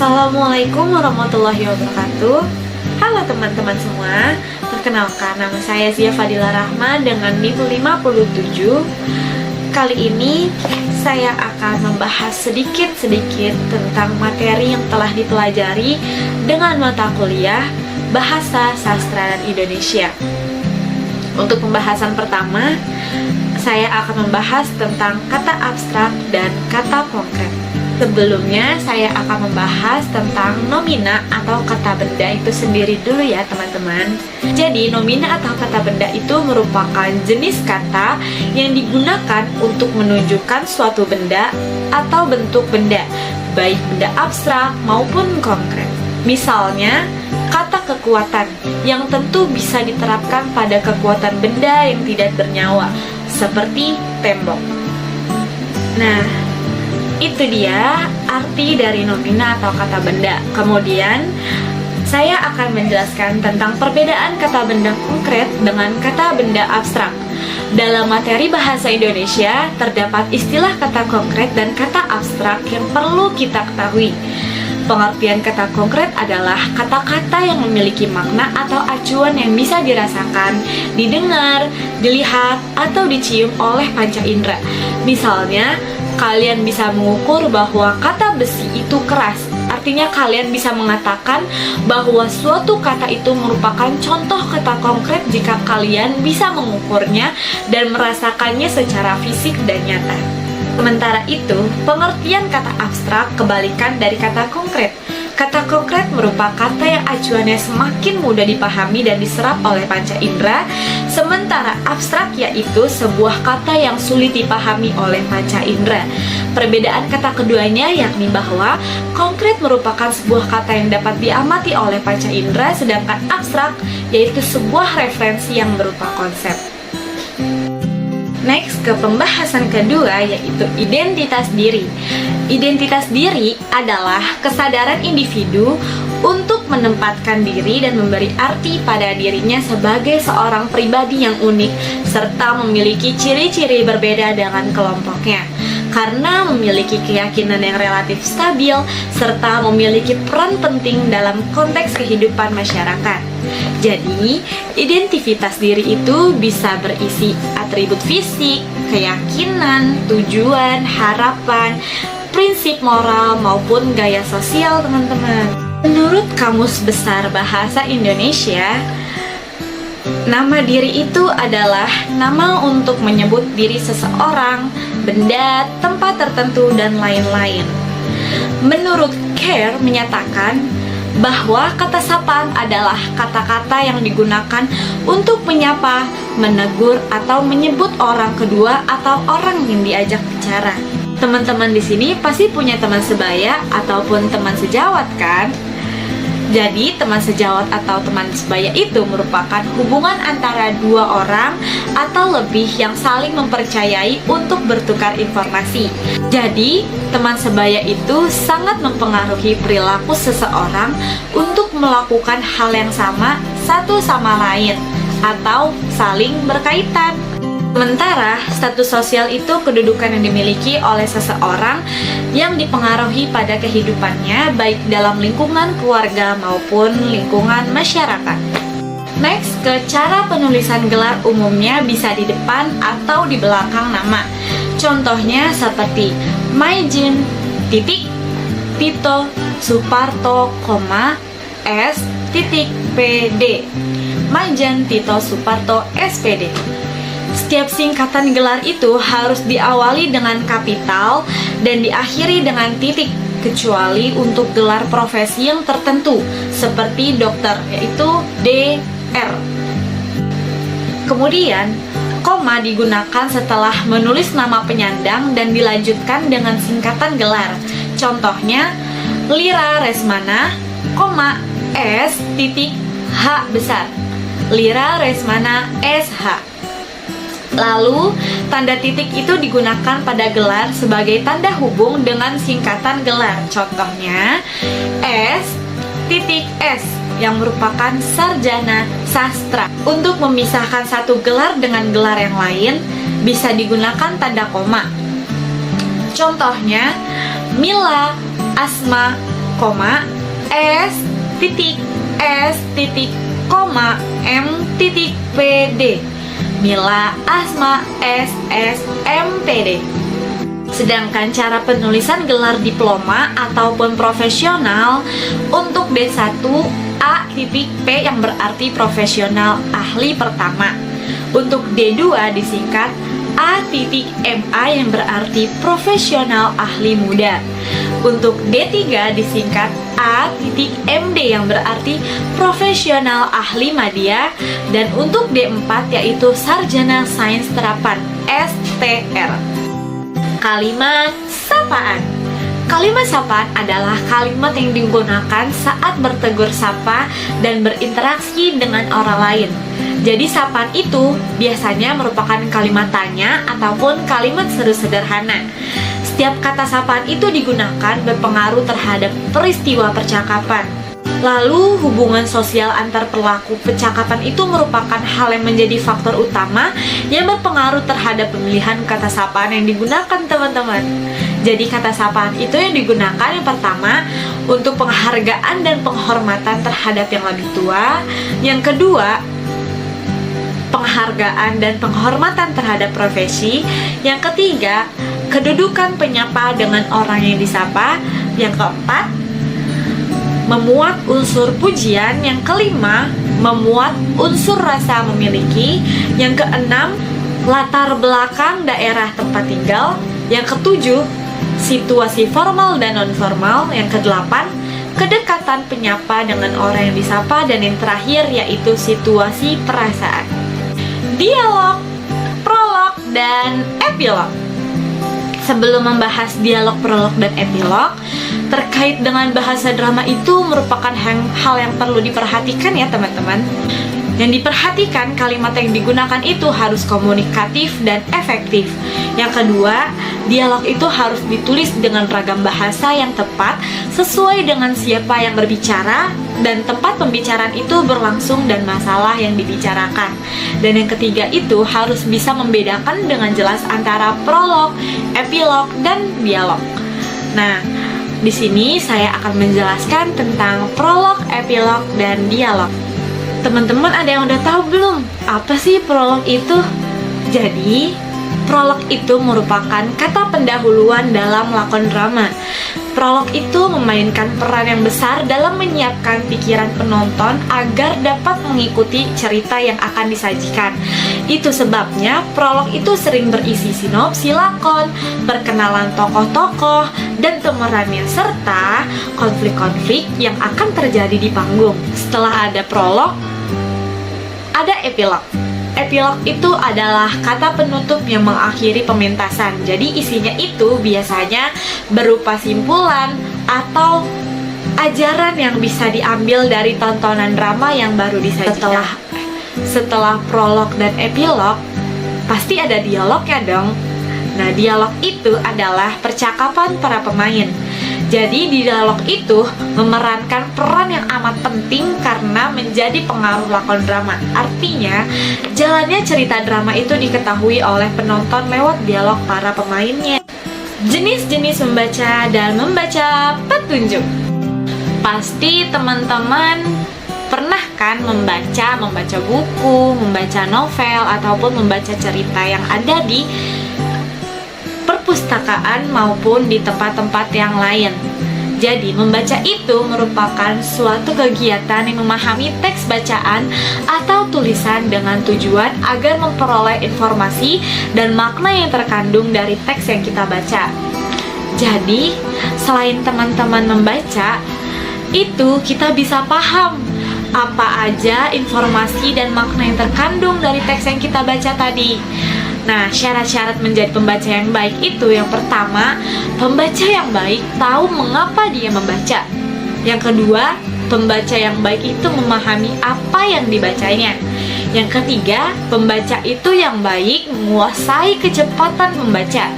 Assalamualaikum warahmatullahi wabarakatuh. Halo teman-teman semua. Perkenalkan, nama saya Zia Fadila Rahma dengan NIM 57. Kali ini saya akan membahas sedikit-sedikit tentang materi yang telah dipelajari dengan mata kuliah Bahasa Sastra dan Indonesia. Untuk pembahasan pertama, saya akan membahas tentang kata abstrak dan kata konkret. Sebelumnya, saya akan membahas tentang nomina atau kata benda itu sendiri dulu ya teman-teman. Jadi, nomina atau kata benda itu merupakan jenis kata yang digunakan untuk menunjukkan suatu benda atau bentuk benda, baik benda abstrak maupun konkret. Misalnya, kata kekuatan yang tentu bisa diterapkan pada kekuatan benda yang tidak bernyawa, seperti tembok. Nah, itu dia arti dari nomina atau kata benda. Kemudian, saya akan menjelaskan tentang perbedaan kata benda konkret dengan kata benda abstrak. Dalam materi bahasa Indonesia, terdapat istilah kata konkret dan kata abstrak yang perlu kita ketahui. Pengertian kata konkret adalah kata-kata yang memiliki makna atau acuan yang bisa dirasakan, didengar, dilihat, atau dicium oleh panca indera. Misalnya, kalian bisa mengukur bahwa kata besi itu keras. Artinya kalian bisa mengatakan bahwa suatu kata itu merupakan contoh kata konkret jika kalian bisa mengukurnya dan merasakannya secara fisik dan nyata. Sementara itu, pengertian kata abstrak kebalikan dari kata konkret. Kata konkret merupakan kata yang acuannya semakin mudah dipahami dan diserap oleh panca indera, sementara abstrak yaitu sebuah kata yang sulit dipahami oleh panca indera. Perbedaan kata keduanya yakni bahwa konkret merupakan sebuah kata yang dapat diamati oleh panca indera, sedangkan abstrak yaitu sebuah referensi yang berupa konsep. Next, ke pembahasan kedua, yaitu identitas diri. Identitas diri adalah kesadaran individu untuk menempatkan diri dan memberi arti pada dirinya sebagai seorang pribadi yang unik, serta memiliki ciri-ciri berbeda dengan kelompoknya. Karena memiliki keyakinan yang relatif stabil, serta memiliki peran penting dalam konteks kehidupan masyarakat. Jadi, identitas diri itu bisa berisi atribut fisik, keyakinan, tujuan, harapan, prinsip moral, maupun gaya sosial, teman-teman. Menurut Kamus Besar Bahasa Indonesia, nama diri itu adalah nama untuk menyebut diri seseorang, benda, tempat tertentu, dan lain-lain. Menurut Kerr menyatakan bahwa kata sapaan adalah kata-kata yang digunakan untuk menyapa, menegur, atau menyebut orang kedua atau orang yang diajak bicara. Teman-teman di sini pasti punya teman sebaya ataupun teman sejawat kan? Jadi, teman sejawat atau teman sebaya itu merupakan hubungan antara dua orang atau lebih yang saling mempercayai untuk bertukar informasi. Jadi, teman sebaya itu sangat mempengaruhi perilaku seseorang untuk melakukan hal yang sama satu sama lain atau saling berkaitan. Sementara, status sosial itu kedudukan yang dimiliki oleh seseorang yang dipengaruhi pada kehidupannya baik dalam lingkungan keluarga maupun lingkungan masyarakat. Next, ke cara penulisan gelar umumnya bisa di depan atau di belakang nama. Contohnya seperti Maijen, Tito, Suparto, S, PD. Maijen Tito Suparto SPD. Setiap singkatan gelar itu harus diawali dengan kapital dan diakhiri dengan titik, kecuali untuk gelar profesi yang tertentu, seperti dokter, yaitu DR. Kemudian, koma digunakan setelah menulis nama penyandang dan dilanjutkan dengan singkatan gelar. Contohnya, Lira Resmana, S, H besar. Lira Resmana SH. Lalu, tanda titik itu digunakan pada gelar sebagai tanda hubung dengan singkatan gelar. Contohnya, S yang merupakan sarjana sastra. Untuk memisahkan satu gelar dengan gelar yang lain, bisa digunakan tanda koma. Contohnya, Mila, Asma, koma, S titik S titik koma M titik PD. Mila Asma SSMPD. Sedangkan cara penulisan gelar diploma ataupun profesional untuk D1 A titik P yang berarti profesional ahli pertama. Untuk D2 disingkat A titik MA yang berarti profesional ahli muda. Untuk D3 disingkat A titik MD yang berarti profesional ahli madya. Dan untuk D4 yaitu sarjana sains terapan STR. Kalimat sapaan. Kalimat sapaan adalah kalimat yang digunakan saat bertegur sapa dan berinteraksi dengan orang lain. Jadi sapaan itu biasanya merupakan kalimat tanya ataupun kalimat seru sederhana. Setiap kata sapaan itu digunakan berpengaruh terhadap peristiwa percakapan. Lalu hubungan sosial antar pelaku percakapan itu merupakan hal yang menjadi faktor utama yang berpengaruh terhadap pemilihan kata sapaan yang digunakan, teman-teman. Jadi kata sapaan itu yang digunakan yang pertama untuk penghargaan dan penghormatan terhadap yang lebih tua. Yang kedua, penghargaan dan penghormatan terhadap profesi. Yang ketiga, kedudukan penyapa dengan orang yang disapa. Yang keempat, memuat unsur pujian. Yang kelima, memuat unsur rasa memiliki. Yang keenam, latar belakang daerah tempat tinggal. Yang ketujuh, situasi formal dan non-formal. Yang kedelapan, kedekatan penyapa dengan orang yang disapa. Dan yang terakhir yaitu situasi perasaan. Dialog, prolog, dan epilog. Sebelum membahas dialog, prolog, dan epilog, terkait dengan bahasa drama itu merupakan hal yang perlu diperhatikan ya teman-teman. Yang diperhatikan, kalimat yang digunakan itu harus komunikatif dan efektif. Yang kedua, dialog itu harus ditulis dengan ragam bahasa yang tepat sesuai dengan siapa yang berbicara dan tempat pembicaraan itu berlangsung dan masalah yang dibicarakan. Dan yang ketiga itu harus bisa membedakan dengan jelas antara prolog, epilog, dan dialog. Nah, di sini saya akan menjelaskan tentang prolog, epilog, dan dialog. Teman-teman ada yang udah tahu belum? Apa sih prolog itu? Jadi, prolog itu merupakan kata pendahuluan dalam lakon drama. Prolog itu memainkan peran yang besar dalam menyiapkan pikiran penonton agar dapat mengikuti cerita yang akan disajikan. Itu sebabnya prolog itu sering berisi sinopsi lakon, perkenalan tokoh-tokoh, dan pemerannya, serta konflik-konflik yang akan terjadi di panggung. Setelah ada prolog, ada epilog. Epilog itu adalah kata penutup yang mengakhiri pementasan. Jadi isinya itu biasanya berupa simpulan atau ajaran yang bisa diambil dari tontonan drama yang baru disajikan. Setelah prolog dan epilog, pasti ada dialognya dong. Nah, dialog itu adalah percakapan para pemain. Jadi di dialog itu memerankan peran yang amat penting karena menjadi pengaruh lakon drama. Artinya, jalannya cerita drama itu diketahui oleh penonton lewat dialog para pemainnya. Jenis-jenis membaca dan membaca petunjuk. Pasti teman-teman pernah kan membaca buku, membaca novel, ataupun membaca cerita yang ada di perpustakaan maupun di tempat-tempat yang lain. Jadi, membaca itu merupakan suatu kegiatan yang memahami teks bacaan atau tulisan dengan tujuan agar memperoleh informasi dan makna yang terkandung dari teks yang kita baca. Jadi, selain teman-teman membaca, itu kita bisa paham apa aja informasi dan makna yang terkandung dari teks yang kita baca tadi. Nah, syarat-syarat menjadi pembaca yang baik itu, yang pertama, pembaca yang baik tahu mengapa dia membaca. Yang kedua, pembaca yang baik itu memahami apa yang dibacanya. Yang ketiga, pembaca itu yang baik menguasai kecepatan membaca.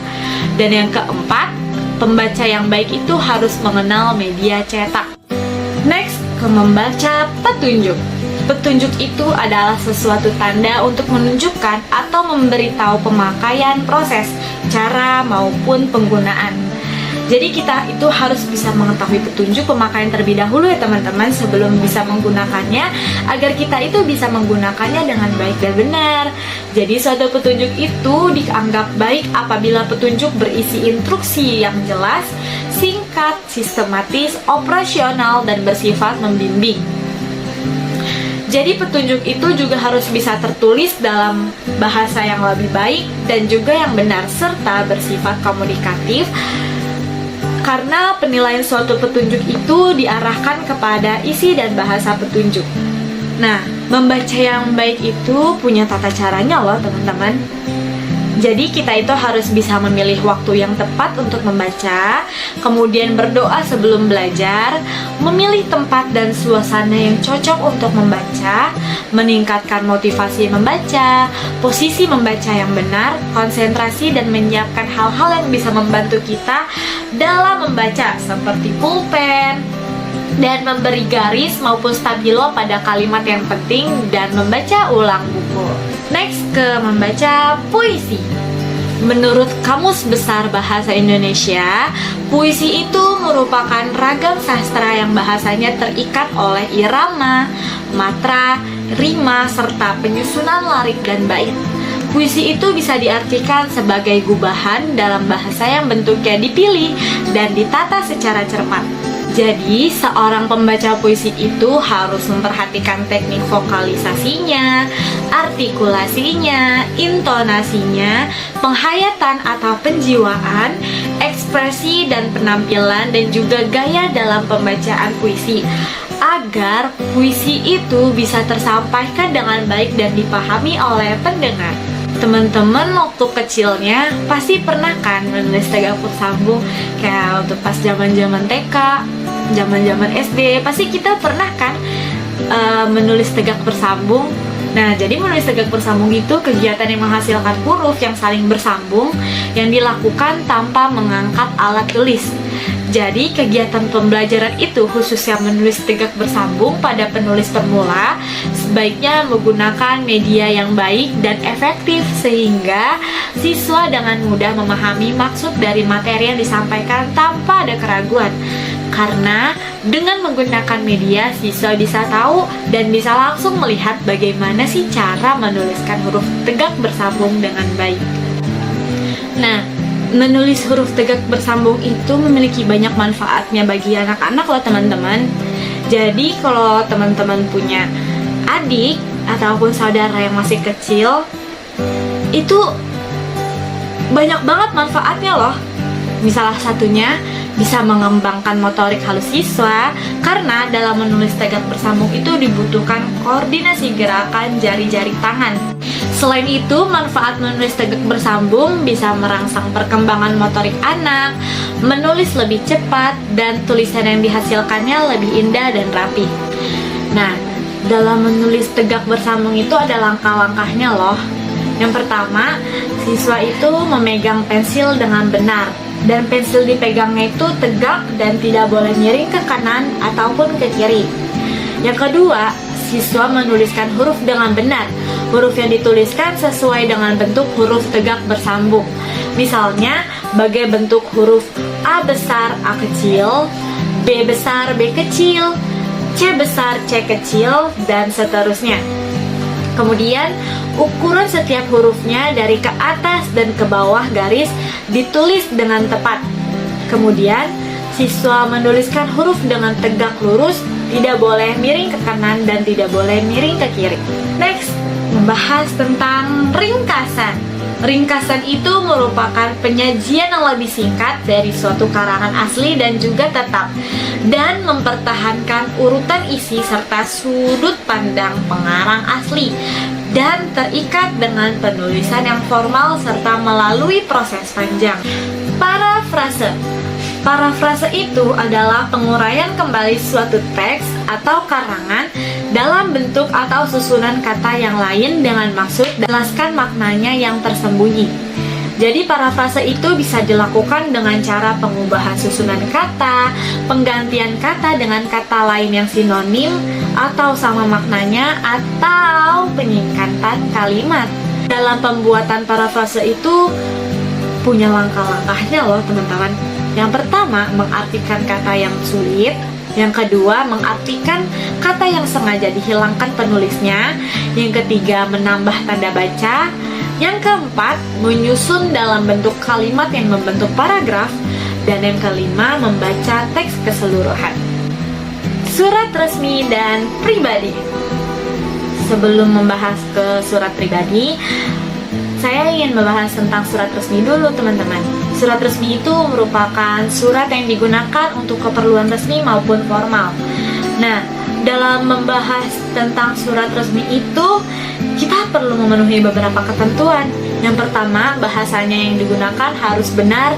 Dan yang keempat, pembaca yang baik itu harus mengenal media cetak. Next, ke membaca petunjuk. Petunjuk itu adalah sesuatu tanda untuk menunjukkan atau memberitahu pemakaian, proses, cara, maupun penggunaan. Jadi kita itu harus bisa mengetahui petunjuk pemakaian terlebih dahulu ya teman-teman, sebelum bisa menggunakannya, agar kita itu bisa menggunakannya dengan baik dan benar. Jadi suatu petunjuk itu dianggap baik apabila petunjuk berisi instruksi yang jelas, singkat, sistematis, operasional, dan bersifat membimbing. Jadi petunjuk itu juga harus bisa tertulis dalam bahasa yang lebih baik dan juga yang benar, serta bersifat komunikatif, karena penilaian suatu petunjuk itu diarahkan kepada isi dan bahasa petunjuk. Nah, membaca yang baik itu punya tata caranya loh teman-teman. Jadi kita itu harus bisa memilih waktu yang tepat untuk membaca, kemudian berdoa sebelum belajar, memilih tempat dan suasana yang cocok untuk membaca, meningkatkan motivasi membaca, posisi membaca yang benar, konsentrasi, dan menyiapkan hal-hal yang bisa membantu kita dalam membaca seperti pulpen, dan memberi garis maupun stabilo pada kalimat yang penting, dan membaca ulang buku. Next, ke membaca puisi. Menurut Kamus Besar Bahasa Indonesia, puisi itu merupakan ragam sastra yang bahasanya terikat oleh irama, matra, rima, serta penyusunan lirik dan bait. Puisi itu bisa diartikan sebagai gubahan dalam bahasa yang bentuknya dipilih dan ditata secara cermat. Jadi, seorang pembaca puisi itu harus memperhatikan teknik vokalisasinya, artikulasinya, intonasinya, penghayatan atau penjiwaan, ekspresi dan penampilan, dan juga gaya dalam pembacaan puisi, agar puisi itu bisa tersampaikan dengan baik dan dipahami oleh pendengar. Teman-teman waktu kecilnya pasti pernah kan menulis tegak bersambung, kayak waktu pas zaman-zaman TK, zaman-zaman SD, pasti kita pernah kan menulis tegak bersambung. Nah, jadi menulis tegak bersambung itu kegiatan yang menghasilkan huruf yang saling bersambung yang dilakukan tanpa mengangkat alat tulis. Jadi kegiatan pembelajaran itu, khususnya menulis tegak bersambung pada penulis pemula, sebaiknya menggunakan media yang baik dan efektif sehingga siswa dengan mudah memahami maksud dari materi yang disampaikan tanpa ada keraguan. Karena dengan menggunakan media, siswa bisa tahu dan bisa langsung melihat bagaimana sih cara menuliskan huruf tegak bersambung dengan baik. Nah, menulis huruf tegak bersambung itu memiliki banyak manfaatnya bagi anak-anak loh teman-teman. Jadi kalau teman-teman punya adik ataupun saudara yang masih kecil, itu banyak banget manfaatnya loh. Salah satunya bisa mengembangkan motorik halus siswa, karena dalam menulis tegak bersambung itu dibutuhkan koordinasi gerakan jari-jari tangan. Selain itu, manfaat menulis tegak bersambung bisa merangsang perkembangan motorik anak, menulis lebih cepat, dan tulisan yang dihasilkannya lebih indah dan rapi. Nah, dalam menulis tegak bersambung itu ada langkah-langkahnya loh. Yang pertama, siswa itu memegang pensil dengan benar, dan pensil dipegangnya itu tegak dan tidak boleh miring ke kanan ataupun ke kiri. Yang kedua, siswa menuliskan huruf dengan benar. Huruf yang dituliskan sesuai dengan bentuk huruf tegak bersambung. Misalnya, bagai bentuk huruf A besar A kecil, B besar B kecil, C besar C kecil, dan seterusnya. Kemudian, ukuran setiap hurufnya dari ke atas dan ke bawah garis ditulis dengan tepat. Kemudian, siswa menuliskan huruf dengan tegak lurus, tidak boleh miring ke kanan dan tidak boleh miring ke kiri. Next, membahas tentang ringkasan. Ringkasan itu merupakan penyajian yang lebih singkat dari suatu karangan asli dan juga tetap, dan mempertahankan urutan isi serta sudut pandang pengarang asli, dan terikat dengan penulisan yang formal serta melalui proses panjang. Parafrase. Parafrase itu adalah penguraian kembali suatu teks atau karangan dalam bentuk atau susunan kata yang lain dengan maksud menjelaskan maknanya yang tersembunyi. Jadi parafrase itu bisa dilakukan dengan cara pengubahan susunan kata, penggantian kata dengan kata lain yang sinonim atau sama maknanya, atau penyingkatan kalimat. Dalam pembuatan parafrase itu punya langkah-langkahnya loh teman-teman. Yang pertama, mengartikan kata yang sulit. Yang kedua, mengartikan kata yang sengaja dihilangkan penulisnya. Yang ketiga, menambah tanda baca. Yang keempat, menyusun dalam bentuk kalimat yang membentuk paragraf. Dan yang kelima, membaca teks keseluruhan. Surat resmi dan pribadi. Sebelum membahas ke surat pribadi, saya ingin membahas tentang surat resmi dulu, teman-teman. Surat resmi itu merupakan surat yang digunakan untuk keperluan resmi maupun formal. Nah, dalam membahas tentang surat resmi itu, kita perlu memenuhi beberapa ketentuan. Yang pertama, bahasanya yang digunakan harus benar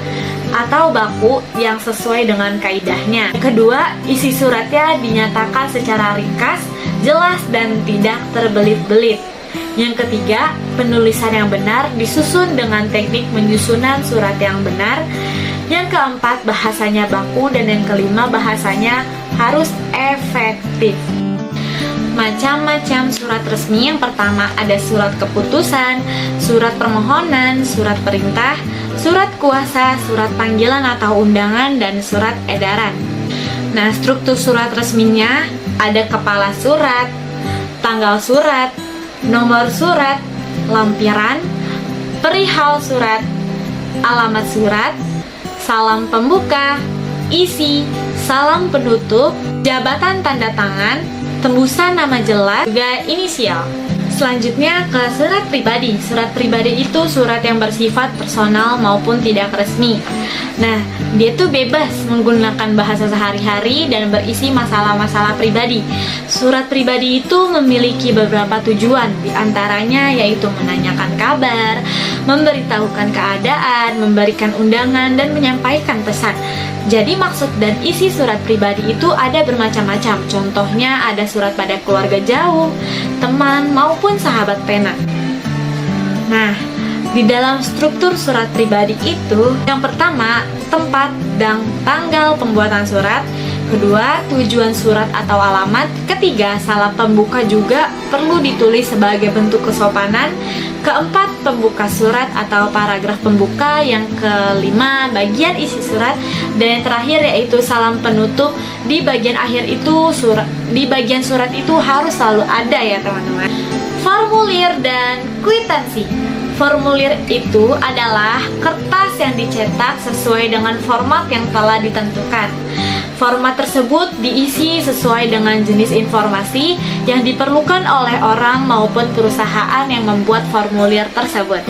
atau baku yang sesuai dengan kaidahnya. Yang kedua, isi suratnya dinyatakan secara ringkas, jelas, dan tidak terbelit-belit. Yang ketiga, penulisan yang benar disusun dengan teknik menyusunan surat yang benar. Yang keempat, bahasanya baku. Dan yang kelima, bahasanya harus efektif. Macam-macam surat resmi. Yang pertama ada surat keputusan, surat permohonan, surat perintah, surat kuasa, surat panggilan atau undangan, dan surat edaran. Nah, struktur surat resminya ada kepala surat, tanggal surat, nomor surat, lampiran, perihal surat, alamat surat, salam pembuka, isi, salam penutup, jabatan tanda tangan, tembusan nama jelas, juga inisial. Selanjutnya ke surat pribadi. Surat pribadi itu surat yang bersifat personal maupun tidak resmi. Nah, dia tuh bebas menggunakan bahasa sehari-hari dan berisi masalah-masalah pribadi. Surat pribadi itu memiliki beberapa tujuan, diantaranya yaitu menanyakan kabar, memberitahukan keadaan, memberikan undangan, dan menyampaikan pesan. Jadi maksud dan isi surat pribadi itu ada bermacam-macam. Contohnya ada surat pada keluarga jauh, teman, maupun sahabat pena. Nah, di dalam struktur surat pribadi itu, yang pertama, tempat dan tanggal pembuatan surat. Kedua, tujuan surat atau alamat. Ketiga, salam pembuka juga perlu ditulis sebagai bentuk kesopanan. Keempat, pembuka surat atau paragraf pembuka. Yang kelima, bagian isi surat. Dan yang terakhir yaitu salam penutup. Di bagian akhir itu di bagian surat itu harus selalu ada ya, teman-teman. Formulir dan kwitansi. Formulir itu adalah kertas yang dicetak sesuai dengan format yang telah ditentukan. Format tersebut diisi sesuai dengan jenis informasi yang diperlukan oleh orang maupun perusahaan yang membuat formulir tersebut.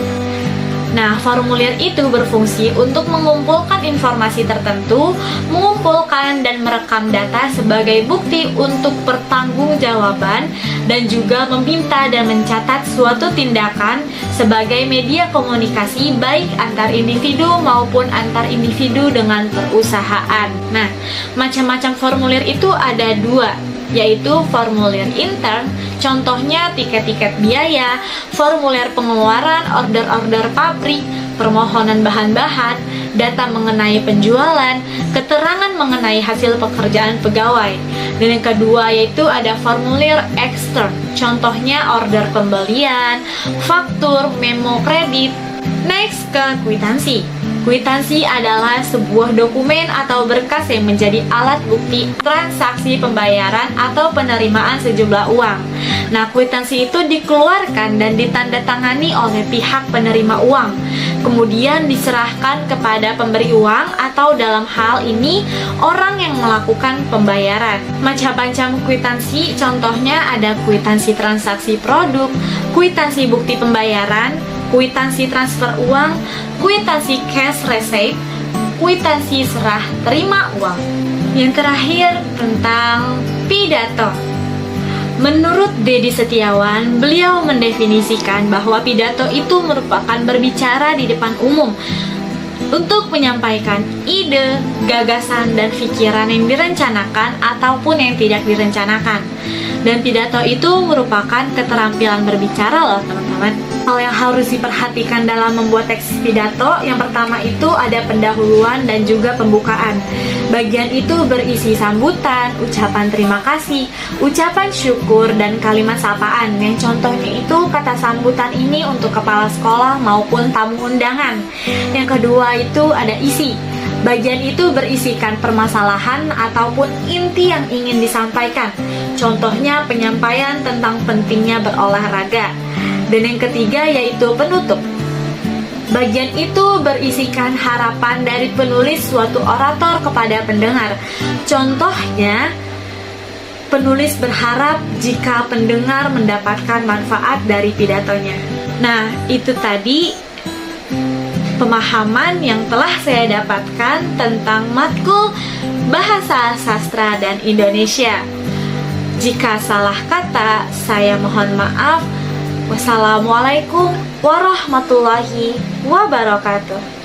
Nah, formulir itu berfungsi untuk mengumpulkan informasi tertentu, mengumpulkan dan merekam data sebagai bukti untuk pertanggungjawaban, dan juga meminta dan mencatat suatu tindakan sebagai media komunikasi baik antar individu maupun antar individu dengan perusahaan. Nah, macam-macam formulir itu ada dua, yaitu formulir intern, contohnya tiket-tiket biaya, formulir pengeluaran, order-order pabrik, permohonan bahan-bahan, data mengenai penjualan, keterangan mengenai hasil pekerjaan pegawai. Dan yang kedua yaitu ada formulir ekstern, contohnya order pembelian, faktur, memo kredit. Next ke kwitansi. Kwitansi adalah sebuah dokumen atau berkas yang menjadi alat bukti transaksi pembayaran atau penerimaan sejumlah uang. Nah, kwitansi itu dikeluarkan dan ditandatangani oleh pihak penerima uang, kemudian diserahkan kepada pemberi uang atau dalam hal ini orang yang melakukan pembayaran. Macam-macam kwitansi, contohnya ada kwitansi transaksi produk, kwitansi bukti pembayaran, kwitansi transfer uang, kwitansi cash receipt, kwitansi serah terima uang. Yang terakhir tentang pidato. Menurut Dedi Setiawan, beliau mendefinisikan bahwa pidato itu merupakan berbicara di depan umum untuk menyampaikan ide, gagasan, dan pikiran yang direncanakan ataupun yang tidak direncanakan. Dan pidato itu merupakan keterampilan berbicara loh, teman-teman. Hal yang harus diperhatikan dalam membuat teks pidato, yang pertama itu ada pendahuluan dan juga pembukaan. Bagian itu berisi sambutan, ucapan terima kasih, ucapan syukur, dan kalimat sapaan. Yang contohnya itu kata sambutan ini untuk kepala sekolah maupun tamu undangan. Yang kedua itu ada isi. Bagian itu berisikan permasalahan ataupun inti yang ingin disampaikan. Contohnya penyampaian tentang pentingnya berolahraga. Dan yang ketiga yaitu penutup. Bagian itu berisikan harapan dari penulis suatu orator kepada pendengar. Contohnya, penulis berharap jika pendengar mendapatkan manfaat dari pidatonya. Nah, itu tadi pemahaman yang telah saya dapatkan tentang matkul Bahasa Sastra dan Indonesia. Jika salah kata, saya mohon maaf. Wassalamualaikum warahmatullahi wabarakatuh.